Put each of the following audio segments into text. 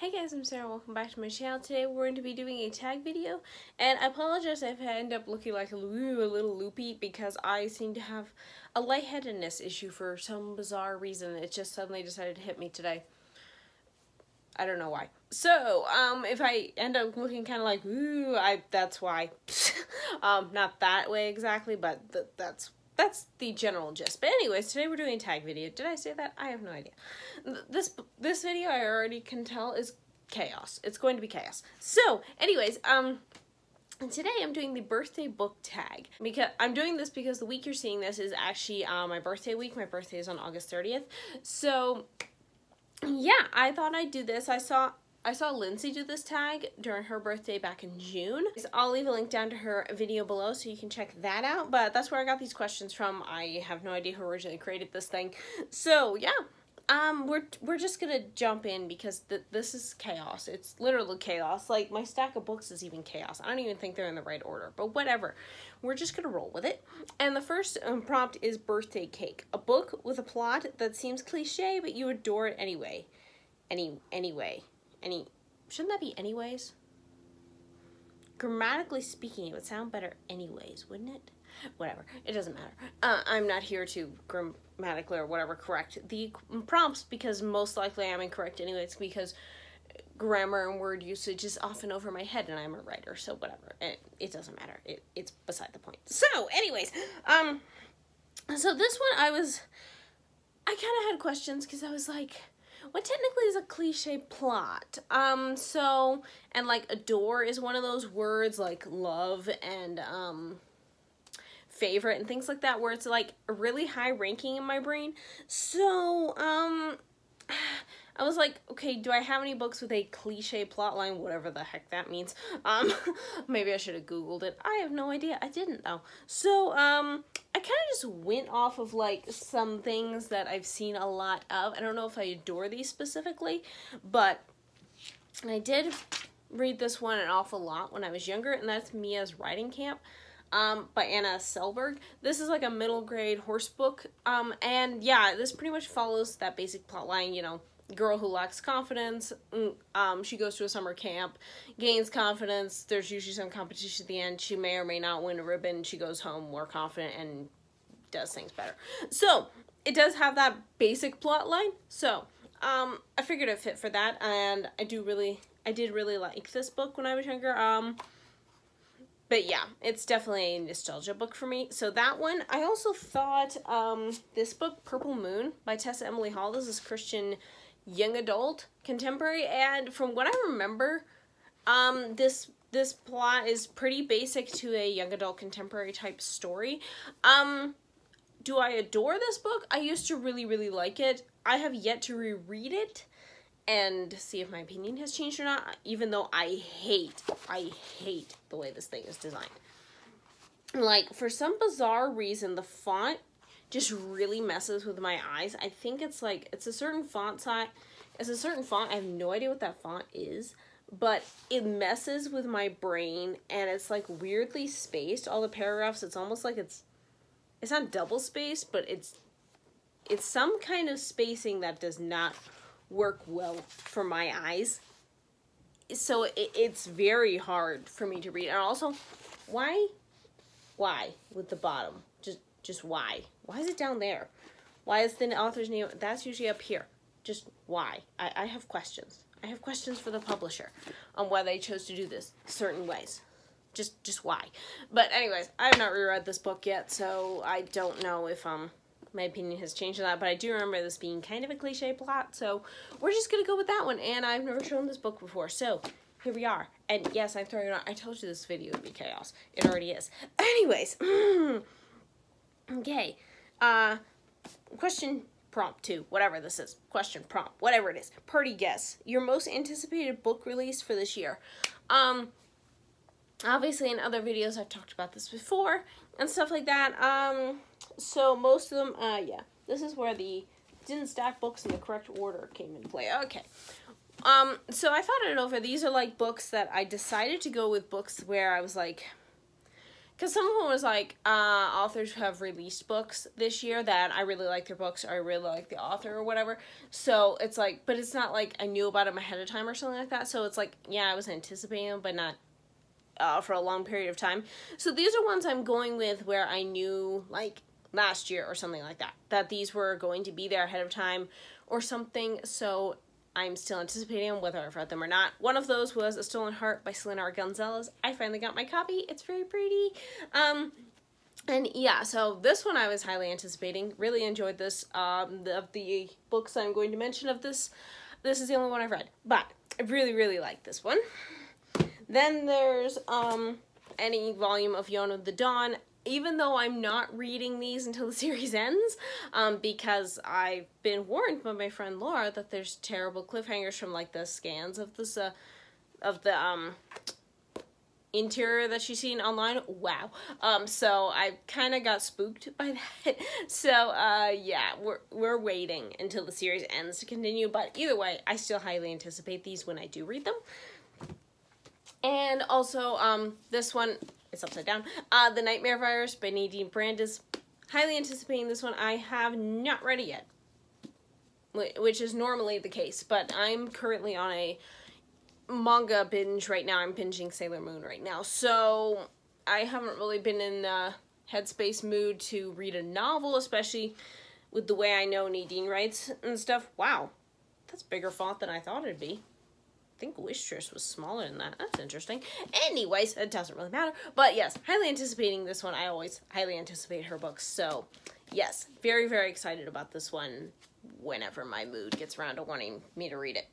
Hey guys, I'm Sarah. Welcome back to my channel. Today we're going to be doing a tag video, and I apologize if I end up looking like a little loopy because I seem to have a lightheadedness issue for some bizarre reason. It just suddenly decided to hit me today. I don't know why. So, if I end up looking kind of like, that's why. Not that way exactly, but that's the general gist. But anyways, today we're doing a tag video. Did I say that? I have no idea. This video, I already can tell, is chaos. It's going to be chaos. So, anyways, today I'm doing the birthday book tag. Because I'm doing this because the week you're seeing this is actually my birthday week. My birthday is on August 30th. So, yeah, I thought I'd do this. I saw Lindsay do this tag during her birthday back in June. I'll leave a link down to her video below so you can check that out. But that's where I got these questions from. I have no idea who originally created this thing. So, yeah. We're just gonna jump in because this is chaos. It's literally chaos. Like, my stack of books is even chaos. I don't even think they're in the right order, but whatever. We're just gonna roll with it. And the first prompt is Birthday Cake. A book with a plot that seems cliche, but you adore it anyway. Shouldn't that be anyways? Grammatically speaking, it would sound better anyways, wouldn't it? Whatever, it doesn't matter. I'm not here to grammatically or whatever correct the prompts because most likely I'm incorrect anyways because grammar and word usage is often over my head and I'm a writer, so whatever. It doesn't matter. It's beside the point. So, anyways, so this one I kind of had questions because I was like, what technically is a cliche plot? And like adore is one of those words like love and, favorite and things like that where it's like a really high ranking in my brain. So, I was like, okay, do I have any books with a cliche plot line? Whatever the heck that means. Maybe I should have Googled it. I have no idea. I didn't though. So, I kind of just went off of like some things that I've seen a lot of. I don't know if I adore these specifically, but I did read this one an awful lot when I was younger, and that's Mia's Writing Camp. By Anna Sellberg. This is like a middle grade horse book, and yeah, this pretty much follows that basic plot line, you know, girl who lacks confidence, she goes to a summer camp, gains confidence, there's usually some competition at the end, she may or may not win a ribbon, she goes home more confident and does things better. So, it does have that basic plot line, so, I figured it fit for that, and I did really like this book when I was younger, but yeah, it's definitely a nostalgia book for me. So that one, I also thought this book, Purple Moon, by Tessa Emily Hall, this is Christian young adult contemporary, and from what I remember, this plot is pretty basic to a young adult contemporary type story. Do I adore this book? I used to really like it. I have yet to reread it and see if my opinion has changed or not, even though I hate the way this thing is designed. Like, for some bizarre reason, the font just really messes with my eyes. I think it's like, it's a certain font size, it's a certain font, I have no idea what that font is, but it messes with my brain, and it's like weirdly spaced, all the paragraphs, it's almost like it's not double spaced, but it's some kind of spacing that does not work well for my eyes, so it's very hard for me to read. And also, why with the bottom, just why is it down there? Why is the author's name, that's usually up here? Just why? I have questions. I have questions for the publisher on why they chose to do this certain ways. Just why. But anyways, I have not reread this book yet, so I don't know if my opinion has changed on that, but I do remember this being kind of a cliche plot, so we're just gonna go with that one, and I've never shown this book before, so here we are. And yes, I'm throwing it on. I told you this video would be chaos. It already is. Anyways, okay, question prompt 2, whatever this is, question prompt, whatever it is, party guess, your most anticipated book release for this year. Obviously in other videos I've talked about this before, and stuff like that, so most of them, yeah, this is where the didn't stack books in the correct order came into play. Okay. So I thought it over. These are like books that I decided to go with books where I was like, because some of them was like, authors who have released books this year that I really like their books, or I really like the author or whatever. So it's like, but it's not like I knew about them ahead of time or something like that. So it's like, yeah, I was anticipating them, but not for a long period of time. So these are ones I'm going with where I knew, like, last year or something like that, that these were going to be there ahead of time or something. So I'm still anticipating them, whether I've read them or not. One of those was A Stolen Heart by Selina or Gonzalez. I finally got my copy. It's very pretty. And yeah, so this one I was highly anticipating. Really enjoyed this. Of the books I'm going to mention of this is the only one I've read. But I really, really like this one. Then there's any volume of Yona the Dawn. Even though I'm not reading these until the series ends, because I've been warned by my friend Laura that there's terrible cliffhangers from, like, the scans of this, of the, interior that she's seen online. Wow. So I kind of got spooked by that. So, yeah, we're waiting until the series ends to continue, but either way, I still highly anticipate these when I do read them. And also, this one, it's upside down. The Nightmare Virus by Nadine Brandes. Highly anticipating this one. I have not read it yet, which is normally the case, but I'm currently on a manga binge right now. I'm binging Sailor Moon right now, so I haven't really been in the headspace mood to read a novel, especially with the way I know Nadine writes and stuff. Wow, that's bigger font than I thought it'd be. I think Wistress was smaller than that. That's interesting. Anyways, it doesn't really matter. But yes, highly anticipating this one. I always highly anticipate her books. So yes, very, very excited about this one whenever my mood gets around to wanting me to read it.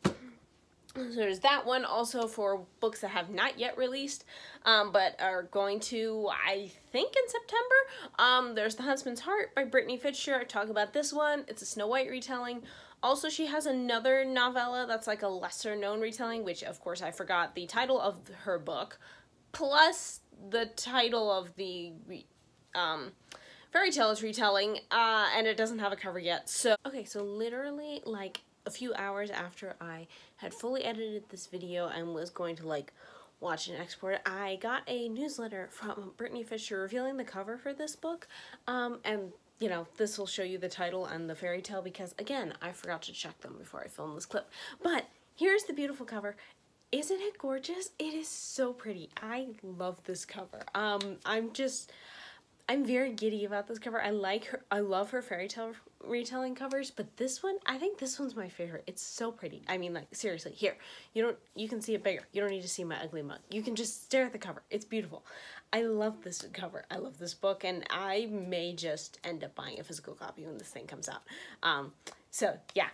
So there's that one. Also for books that have not yet released, but are going to, I think, in September. There's The Huntsman's Heart by Brittany Fichter. I talk about this one. It's a Snow White retelling. Also, she has another novella that's like a lesser known retelling, which of course I forgot the title of her book, plus the title of the fairy tales retelling, and it doesn't have a cover yet. So, okay, so literally like a few hours after I had fully edited this video and was going to like watch and export it, I got a newsletter from Brittany Fichter revealing the cover for this book, and you know, this will show you the title and the fairy tale because, again, I forgot to check them before I filmed this clip. But here's the beautiful cover. Isn't it gorgeous? It is so pretty. I love this cover. I'm very giddy about this cover. I love her fairy tale retelling covers, but this one, I think this one's my favorite. It's so pretty. I mean, like, seriously, here, you can see it bigger. You don't need to see my ugly mug. You can just stare at the cover. It's beautiful. I love this cover. I love this book, and I may just end up buying a physical copy when this thing comes out. So yeah.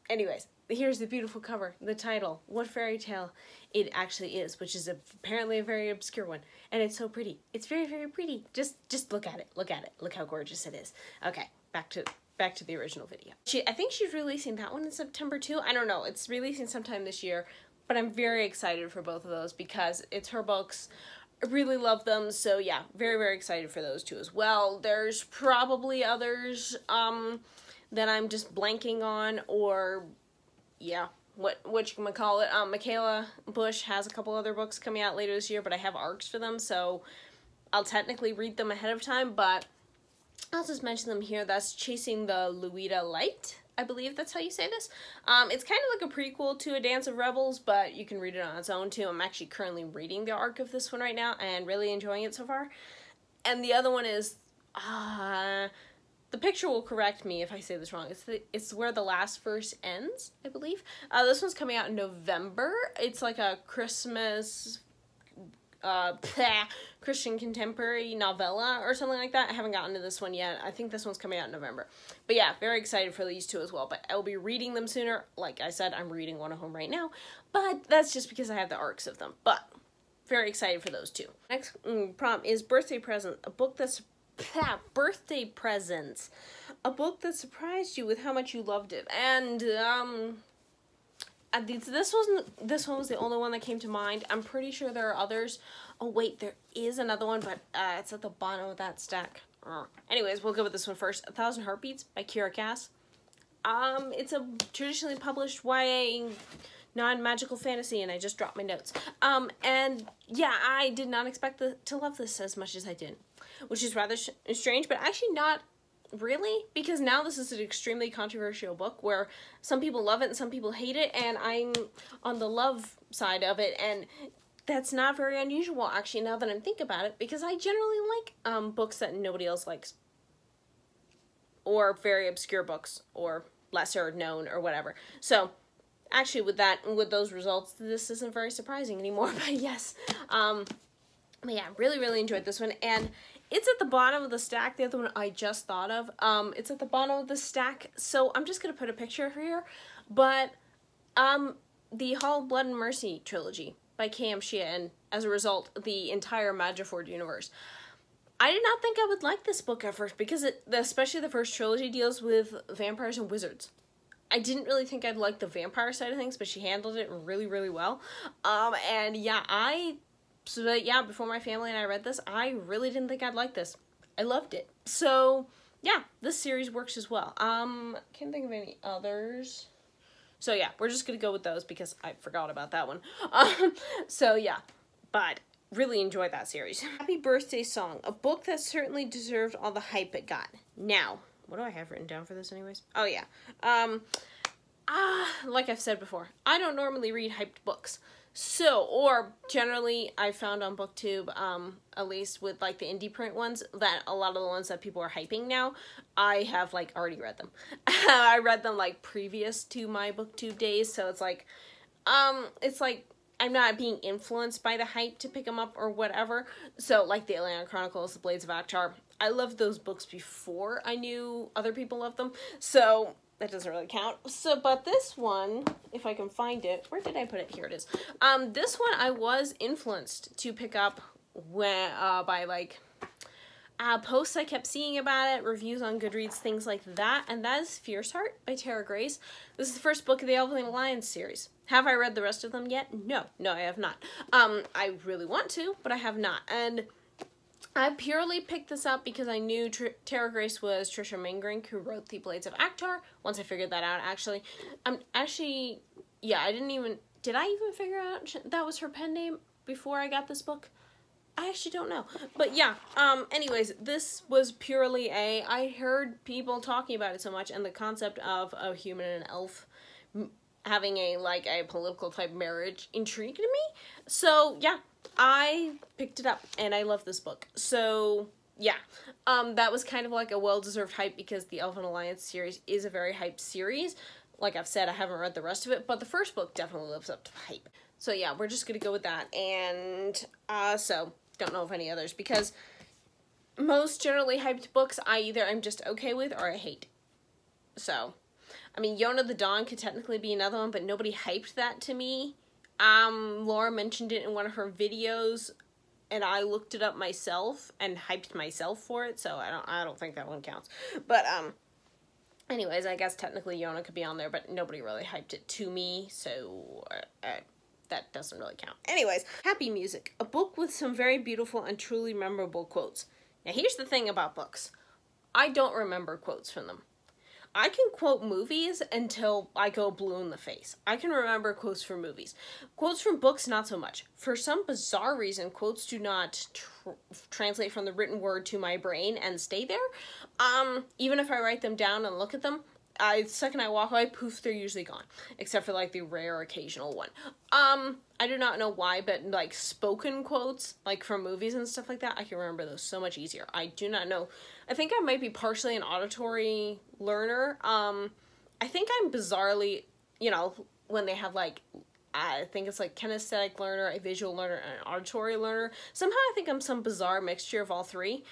Anyways, here's the beautiful cover, the title, what fairy tale it actually is, which is apparently a very obscure one, and it's so pretty. It's very, very pretty. Just look at it. Look at it. Look how gorgeous it is. Okay, back to the original video. I think she's releasing that one in September too. I don't know. It's releasing sometime this year, but I'm very excited for both of those because it's her books. I really love them, so yeah, very, very excited for those two as well. There's probably others that I'm just blanking on, or yeah, what you can call it. Michaela Bush has a couple other books coming out later this year, but I have arcs for them, so I'll technically read them ahead of time, but I'll just mention them here. That's Chasing the Lutetia Light. I believe that's how you say this. It's kind of like a prequel to A Dance of Rebels, but you can read it on its own too. I'm actually currently reading the arc of this one right now and really enjoying it so far. And the other one is, the picture will correct me if I say this wrong. It's Where the Last Verse Ends, I believe. This one's coming out in November. It's like a Christmas Christian contemporary novella or something like that. I haven't gotten to this one yet. I think this one's coming out in November. But yeah, very excited for these two as well. But I'll be reading them sooner. Like I said, I'm reading one of them right now. But that's just because I have the arcs of them. But very excited for those two. Next prompt is Birthday Present. A book that's Birthday Presents. A book that surprised you with how much you loved it. And this one was the only one that came to mind. I'm pretty sure there are others. Oh wait, there is another one, but it's at the bottom of that stack. Anyways, we'll go with this one first. 1,000 Heartbeats by Keira. It's a traditionally published YA non-magical fantasy, and I just dropped my notes. And yeah, I did not expect to love this as much as I did, which is rather strange, but actually not really, because now this is an extremely controversial book where some people love it and some people hate it, and I'm on the love side of it, and that's not very unusual, actually, now that I'm thinking about it, because I generally like books that nobody else likes, or very obscure books, or lesser known, or whatever. So actually, with those results, this isn't very surprising anymore. But yes, but yeah, really enjoyed this one, and it's at the bottom of the stack. The other one I just thought of, it's at the bottom of the stack, so I'm just gonna put a picture here. But the Hall of Blood and Mercy trilogy by K.M. Shea, and as a result, the entire Magiford universe. I did not think I would like this book at first, because especially the first trilogy deals with vampires and wizards. I didn't really think I'd like the vampire side of things, but she handled it really well. And yeah, before my family and I read this, I really didn't think I'd like this. I loved it. So yeah, this series works as well. Can't think of any others. So yeah, we're just gonna go with those because I forgot about that one. So yeah, but really enjoyed that series. Happy Birthday Song, a book that certainly deserved all the hype it got. Now, what do I have written down for this anyways? Oh yeah. Like I've said before, I don't normally read hyped books. So, or generally I found on BookTube, at least with like the indie print ones, that a lot of the ones that people are hyping now, I have like already read them. I read them like previous to my BookTube days, so it's like I'm not being influenced by the hype to pick them up or whatever. So like the Atlanta Chronicles, the Blades of Akhtar, I loved those books before I knew other people loved them, so that doesn't really count. So, but this one, if I can find it, where did I put it? Here it is. This one I was influenced to pick up when, by like posts I kept seeing about it, reviews on Goodreads, things like that, and that is Fierce Heart by Grayce. This is the first book of the Elven Alliance series. Have I read the rest of them yet? No, I have not. I really want to, but I have not, and I purely picked this up because I knew Grayce was Trisha Mingrink, who wrote the Blades of Akhtar. Once I figured that out, actually. Yeah, did I even figure out that was her pen name before I got this book? I actually don't know. But yeah, anyways, this was purely I heard people talking about it so much, and the concept of a human and an elf having a political type marriage intrigued me. So yeah, I picked it up and I love this book. So yeah, that was kind of like a well-deserved hype because the Elven Alliance series is a very hyped series. Like I've said, I haven't read the rest of it, but the first book definitely lives up to the hype. So yeah, we're just gonna go with that. And so don't know of any others because most generally hyped books I'm just okay with or I hate. So I mean, Yona the Dawn could technically be another one, but nobody hyped that to me. Laura mentioned it in one of her videos, and I looked it up myself and hyped myself for it, so I don't think that one counts. But anyways, I guess technically Yona could be on there, but nobody really hyped it to me, so that doesn't really count. Anyways, Happy Music, a book with some very beautiful and truly memorable quotes. Now, here's the thing about books. I don't remember quotes from them. I can quote movies until I go blue in the face. I can remember quotes from movies. Quotes from books, not so much. For some bizarre reason, quotes do not translate from the written word to my brain and stay there. Even if I write them down and look at them, the second I walk away, poof, they're usually gone. Except for, like, the rare occasional one. I do not know why, but, like, spoken quotes, like, from movies and stuff like that, I can remember those so much easier. I do not know. I think I might be partially an auditory learner. I think I'm bizarrely, when they have, like, I think it's, like, kinesthetic learner, a visual learner, and an auditory learner. Somehow I think I'm some bizarre mixture of all three.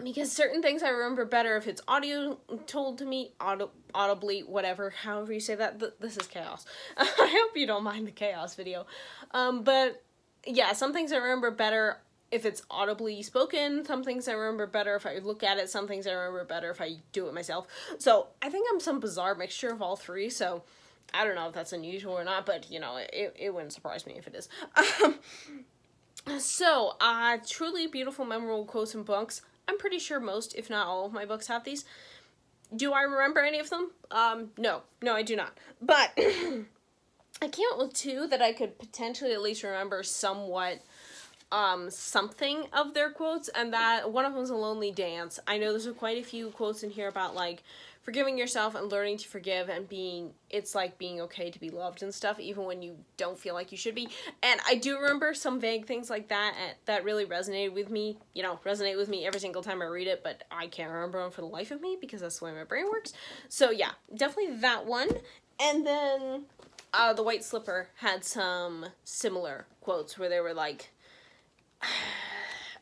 Because certain things I remember better if it's audio told to me, audibly, whatever, however you say that. This is chaos. I hope you don't mind the chaos video. But yeah, some things I remember better if it's audibly spoken. Some things I remember better if I look at it. Some things I remember better if I do it myself. So I think I'm some bizarre mixture of all three. So I don't know if that's unusual or not, but it wouldn't surprise me if it is. So truly beautiful, memorable quotes and books. I'm pretty sure most, if not all of my books have these. Do I remember any of them? No, I do not. But I came up with two that I could potentially at least remember somewhat something of their quotes, and that one of them was A Lonely Dance. I know there's quite a few quotes in here about like forgiving yourself and learning to forgive, and it's like being okay to be loved and stuff even when you don't feel like you should be. And I do remember some vague things like that that really resonated with me, you know, resonate with me every single time I read it, but I can't remember them for the life of me because that's the way my brain works. So yeah, definitely that one. And then The White Slipper had some similar quotes where they were like,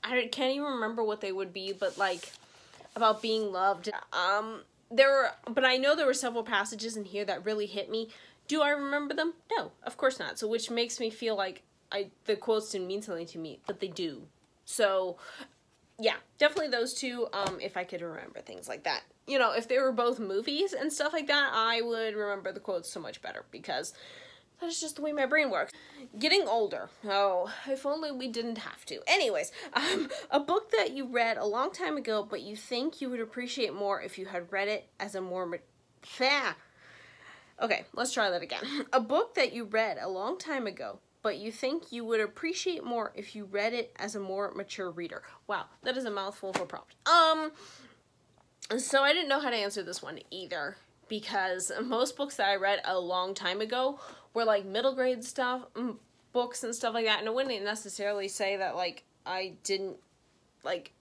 I can't even remember what they would be, but like about being loved. But I know there were several passages in here that really hit me. Do I remember them? No, of course not. So which makes me feel like the quotes didn't mean something to me, but they do. So yeah, definitely those two, if I could remember things like that. You know, if they were both movies and stuff like that, I would remember the quotes so much better because that is just the way my brain works. Getting older. Oh, if only we didn't have to. Anyways, a book that you read a long time ago, but you think you would appreciate more if you had read it as a more... Okay, let's try that again. A book that you read a long time ago, but you think you would appreciate more if you read it as a more mature reader. Wow, that is a mouthful of a prompt. So I didn't know how to answer this one either, because most books that I read a long time ago were like middle grade stuff, books and stuff like that, and I wouldn't necessarily say that like I didn't like,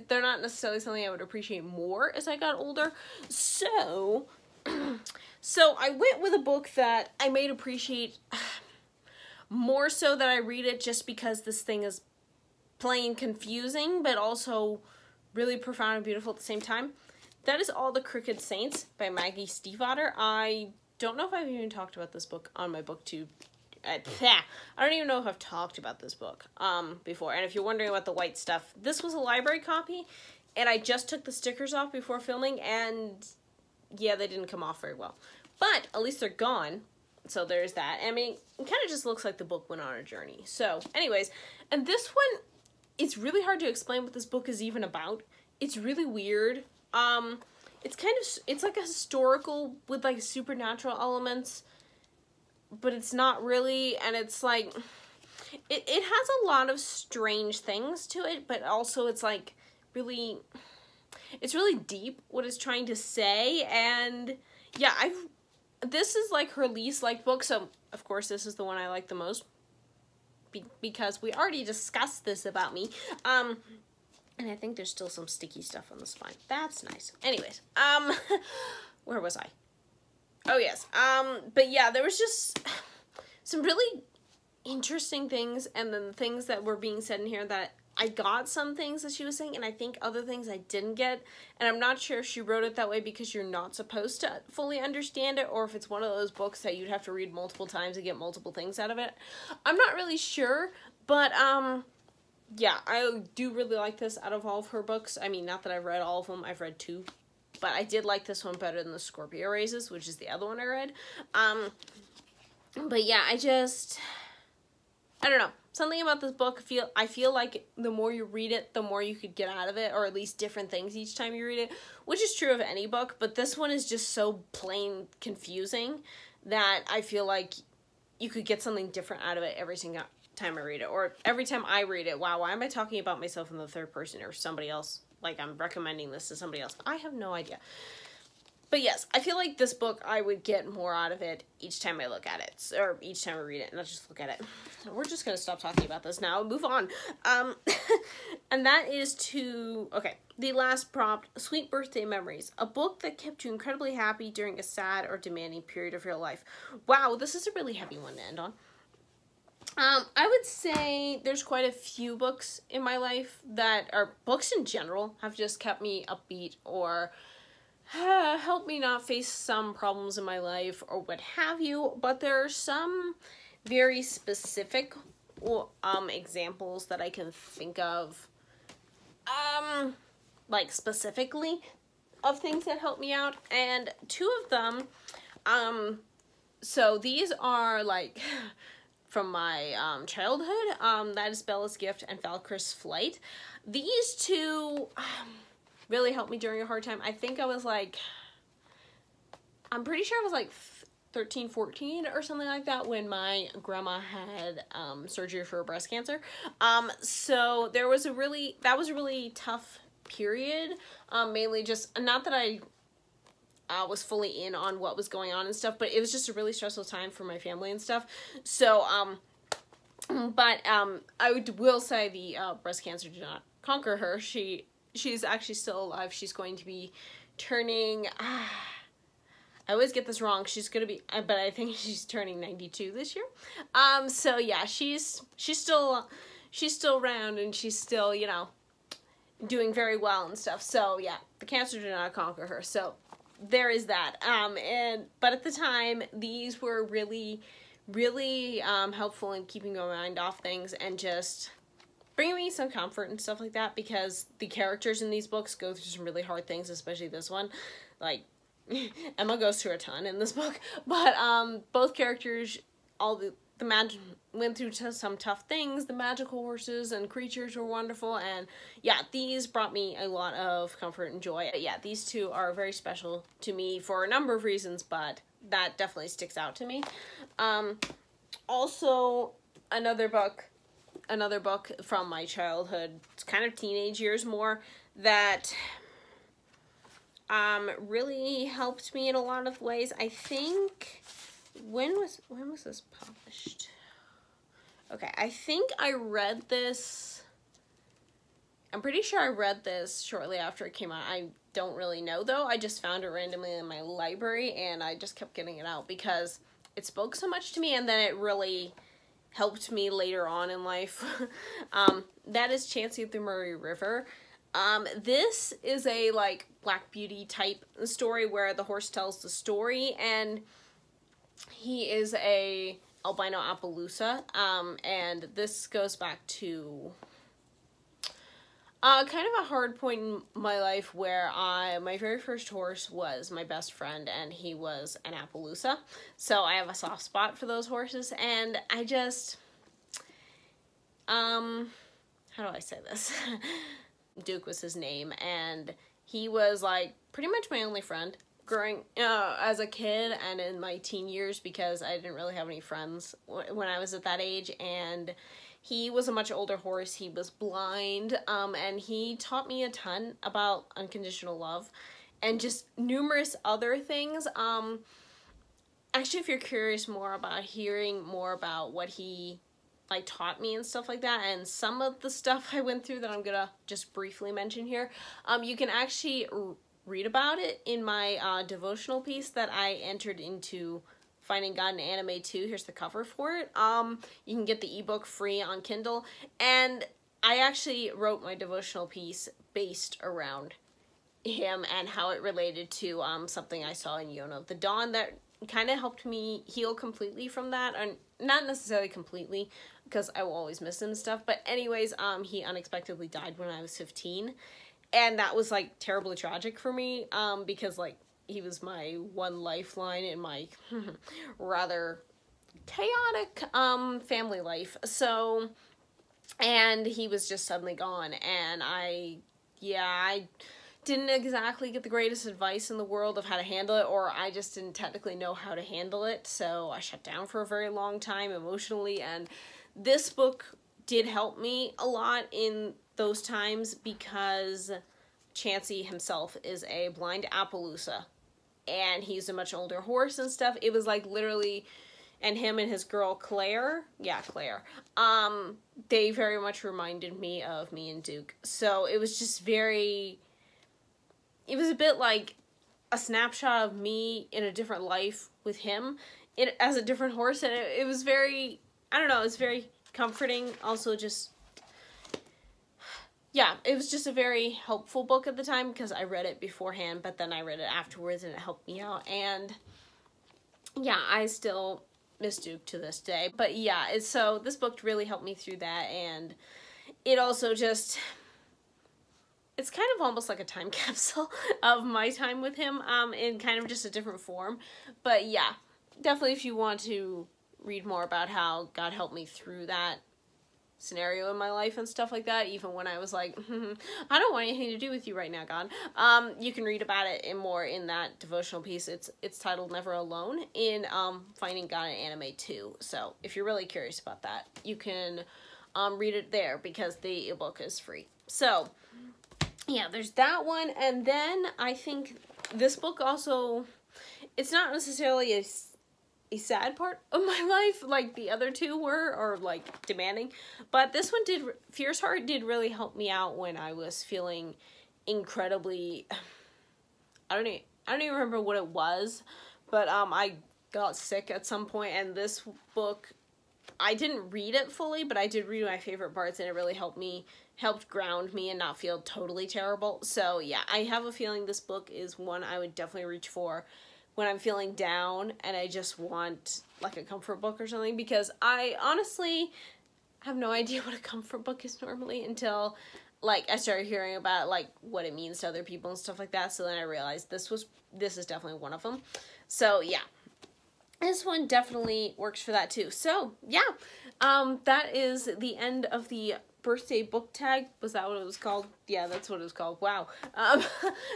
they're not necessarily something I would appreciate more as I got older. So I went with a book that I might appreciate more so that I read it just because this thing is plain confusing, but also really profound and beautiful at the same time. That is All the Crooked Saints by Maggie Stiefvater. I don't know if I've even talked about this book on my booktube. I don't even know if I've talked about this book before. And if you're wondering about the white stuff, this was a library copy, and I just took the stickers off before filming, and yeah, they didn't come off very well. But at least they're gone, so there's that. I mean, it kind of just looks like the book went on a journey. So, anyways, and this one, it's really hard to explain what this book is even about. It's really weird. It's like a historical with like supernatural elements, but it's not really, and it's like, it has a lot of strange things to it, but also it's like really, it's really deep what it's trying to say, and yeah, this is like her least liked book, so of course this is the one I like the most, because we already discussed this about me, and I think there's still some sticky stuff on the spine. That's nice. Anyways, where was I? Oh, yes. But yeah, there was just some really interesting things, and then things that were being said in here that I got some things that she was saying, and I think other things I didn't get, and I'm not sure if she wrote it that way because you're not supposed to fully understand it, or if it's one of those books that you'd have to read multiple times to get multiple things out of it. I'm not really sure, but, yeah, I do really like this out of all of her books. I mean, not that I've read all of them. I've read 2. But I did like this one better than the Scorpio Raises, which is the other one I read. But yeah, I don't know. Something about this book, I feel like the more you read it, the more you could get out of it, or at least different things each time you read it, which is true of any book, but this one is just so plain confusing that I feel like you could get something different out of it every single time I read it, or every time I read it. Wow, why am I talking about myself in the third person or somebody else? Like I'm recommending this to somebody else. I have no idea. But yes, I feel like this book, I would get more out of it each time I look at it, or each time I read it, not just look at it. We're just going to stop talking about this now and move on. And that is the last prompt, Sweet Birthday Memories, a book that kept you incredibly happy during a sad or demanding period of your life. Wow, this is a really heavy one to end on. I would say there's quite a few books in my life that are books in general have just kept me upbeat or helped me not face some problems in my life or what have you, but there are some very specific examples that I can think of, like specifically of things that helped me out, and 2 of them, so these are like from my childhood, that is Bella's Gift and Valkrist's Flight. These 2 really helped me during a hard time. I think I was like, I'm pretty sure I was like 13, 14 or something like that when my grandma had surgery for breast cancer. So that was a really tough period. Mainly just, not that I was fully in on what was going on and stuff, but it was just a really stressful time for my family and stuff. So, but I will say the breast cancer did not conquer her. She's actually still alive. She's going to be turning, I always get this wrong. She's gonna be, but I think she's turning 92 this year. So yeah, she's still around, and she's still, you know, doing very well and stuff. So yeah, the cancer did not conquer her. So there is that. But at the time, these were really, really helpful in keeping my mind off things and just bringing me some comfort and stuff like that, because the characters in these books go through some really hard things, especially this one. Like, Emma goes through a ton in this book, but both characters, the magic went through some tough things. The magical horses and creatures were wonderful, and yeah, these brought me a lot of comfort and joy. But yeah, these two are very special to me for a number of reasons, but that definitely sticks out to me. Also, another book from my childhood, it's kind of teenage years more, that really helped me in a lot of ways. I think, when was this published? Okay, I think I read this, I'm pretty sure I read this shortly after it came out. I don't really know though. I just found it randomly in my library, and I just kept getting it out because it spoke so much to me, and then it really helped me later on in life. That is Chancey of the Maury River. This is a, like, Black Beauty type story where the horse tells the story, and he is a albino Appaloosa, and this goes back to kind of a hard point in my life where my very first horse was my best friend, and he was an Appaloosa, so I have a soft spot for those horses, and I just, how do I say this? Duke was his name, and he was, like, pretty much my only friend growing as a kid and in my teen years, because I didn't really have any friends when I was at that age. And he was a much older horse. He was blind, and he taught me a ton about unconditional love and just numerous other things. Actually, if you're curious more about hearing more about what he, like, taught me and stuff like that, and some of the stuff I went through that I'm gonna just briefly mention here, you can actually read about it in my devotional piece that I entered into Finding God in Anime 2. Here's the cover for it. You can get the ebook free on Kindle, and I actually wrote my devotional piece based around him and how it related to something I saw in Yona of the Dawn that kind of helped me heal completely from that, and not necessarily completely, because I will always miss him and stuff, but anyways, he unexpectedly died when I was 15, and that was, like, terribly tragic for me, because, like, he was my one lifeline in my rather chaotic, family life, so, and he was just suddenly gone, and I didn't exactly get the greatest advice in the world of how to handle it, or I just didn't technically know how to handle it, so I shut down for a very long time emotionally, and this book did help me a lot in those times, because Chancey himself is a blind Appaloosa, and he's a much older horse and stuff. It was, like, literally, and him and his girl Claire, they very much reminded me of me and Duke, so it was just very, it was a bit like a snapshot of me in a different life with him as a different horse, and it was very, I don't know, it's very comforting. Also, just, yeah, it was just a very helpful book at the time, because I read it beforehand, but then I read it afterwards, and it helped me out, and yeah, I still miss Duke to this day, but yeah, so this book really helped me through that, and it also just, it's kind of almost like a time capsule of my time with him, in kind of just a different form. But yeah, definitely if you want to read more about how God helped me through that scenario in my life and stuff like that, even when I was like, I don't want anything to do with you right now, God. You can read about it more in that devotional piece. It's titled Never Alone in Finding God in Anime 2. So if you're really curious about that, you can read it there because the ebook is free. So yeah, there's that one. And then I think this book also, it's not necessarily a sad part of my life like the other two were, or like demanding, but this one did. Fierce Heart did really help me out when I was feeling incredibly, I don't even remember what it was, but I got sick at some point, and this book, I didn't read it fully, but I did read my favorite parts, and it really helped ground me and not feel totally terrible. So yeah, I have a feeling this book is one I would definitely reach for when I'm feeling down and I just want like a comfort book or something, because I honestly have no idea what a comfort book is normally until like I started hearing about like what it means to other people and stuff like that. So then I realized this is definitely one of them. So yeah, this one definitely works for that too. So yeah, that is the end of the birthday book tag. Was that what it was called? Yeah, that's what it was called. Wow.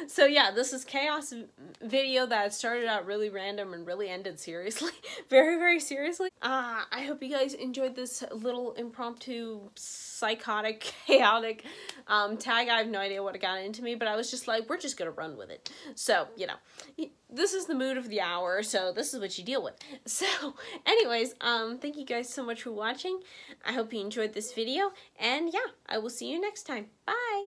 So yeah, this is Chaos video that started out really random and really ended seriously. Very, very seriously. I hope you guys enjoyed this little impromptu, psychotic, chaotic tag. I have no idea what got into me, but I was just like, we're just gonna run with it. So, you know, this is the mood of the hour, so this is what you deal with. So, anyways, thank you guys so much for watching. I hope you enjoyed this video, and yeah, I will see you next time. Bye!